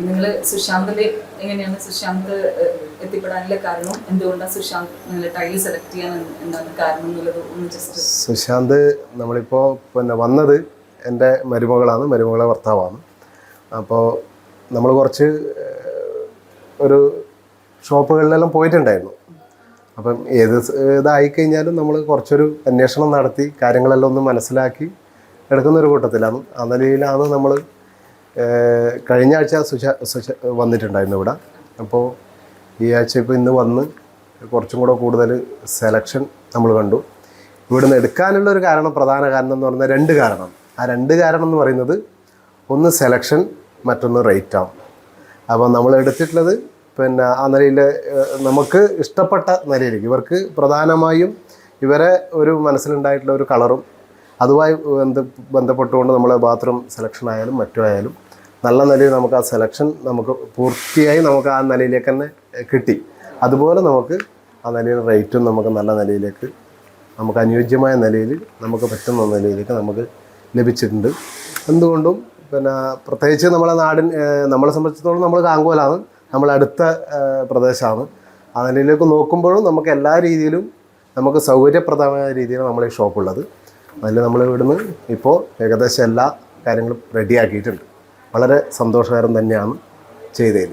നിങ്ങൾ സുശാന്തിൽ എങ്ങനെയാണ് സുശാന്ത് എത്തിപ്പെടാനുള്ള കാരണം, എന്തുകൊണ്ടാണ് സുശാന്ത് നിങ്ങൾ ടൈല് സെലക്ട് ചെയ്യാൻ എന്താണ് കാരണം എന്നുള്ളത് ഒന്ന് ജസ്റ്റ്. സുശാന്ത് നമ്മളിപ്പോൾ പിന്നെ വന്നത് എൻ്റെ മരുമകളാണ്, മരുമകളെ ഭർത്താവാണ്. അപ്പോൾ നമ്മൾ കുറച്ച് ഒരു ഷോപ്പുകളിലെല്ലാം പോയിട്ടുണ്ടായിരുന്നു. അപ്പം ഏത് ഇതായിക്കഴിഞ്ഞാലും നമ്മൾ കുറച്ചൊരു അന്വേഷണം നടത്തി കാര്യങ്ങളെല്ലാം ഒന്ന് മനസ്സിലാക്കി എടുക്കുന്നൊരു കൂട്ടത്തിലാണ്. ആ നിലയിലാണ് നമ്മൾ കഴിഞ്ഞ ആഴ്ച വന്നിട്ടുണ്ടായിരുന്നു ഇവിടെ. അപ്പോൾ ഈ ആഴ്ച ഇപ്പോൾ ഇന്ന് വന്ന് കുറച്ചും കൂടെ കൂടുതൽ സെലക്ഷൻ നമ്മൾ കണ്ടു. ഇവിടുന്ന് എടുക്കാനുള്ളൊരു കാരണം, പ്രധാന കാരണം എന്ന് പറയുന്നത് രണ്ട് കാരണം. ആ രണ്ട് കാരണം എന്ന് പറയുന്നത് ഒന്ന് സെലക്ഷൻ, മറ്റൊന്ന് റേറ്റാണ്. അപ്പോൾ നമ്മൾ എടുത്തിട്ടുള്ളത് പിന്നെ ആ നിലയിൽ നമുക്ക് ഇഷ്ടപ്പെട്ട നിലയിലേക്ക്, ഇവർക്ക് പ്രധാനമായും ഇവരെ ഒരു മനസ്സിലുണ്ടായിട്ടുള്ള ഒരു കളറും അതുമായി ബന്ധപ്പെട്ടുകൊണ്ട് നമ്മളെ ബാത്റൂം സെലക്ഷൻ ആയാലും മറ്റുമായാലും നല്ല നിലയിൽ നമുക്ക് ആ സെലക്ഷൻ നമുക്ക് പൂർത്തിയായി നമുക്ക് ആ നിലയിലേക്ക് തന്നെ കിട്ടി. അതുപോലെ നമുക്ക് ആ നിലയിൽ റേറ്റും നമുക്ക് നല്ല നിലയിലേക്ക്, നമുക്ക് അനുയോജ്യമായ നിലയിൽ, നമുക്ക് പറ്റുന്ന നിലയിലേക്ക് നമുക്ക് ലഭിച്ചിട്ടുണ്ട്. എന്തുകൊണ്ടും പിന്നെ പ്രത്യേകിച്ച് നമ്മളെ നമ്മളെ സംബന്ധിച്ചിടത്തോളം നമ്മൾ കാങ്കോലാണ്, നമ്മളടുത്ത പ്രദേശമാണ്. ആ നിലയിലേക്ക് നോക്കുമ്പോഴും നമുക്ക് എല്ലാ രീതിയിലും നമുക്ക് സൗകര്യപ്രദമായ രീതിയിൽ നമ്മൾ ഈ ഷോപ്പുള്ളത്. അതിൽ നമ്മൾ ഇവിടുന്ന് ഇപ്പോൾ ഏകദേശം എല്ലാ കാര്യങ്ങളും റെഡിയാക്കിയിട്ടുണ്ട്. വളരെ സന്തോഷകരം തന്നെയാണ് ചെയ്തതിൽ.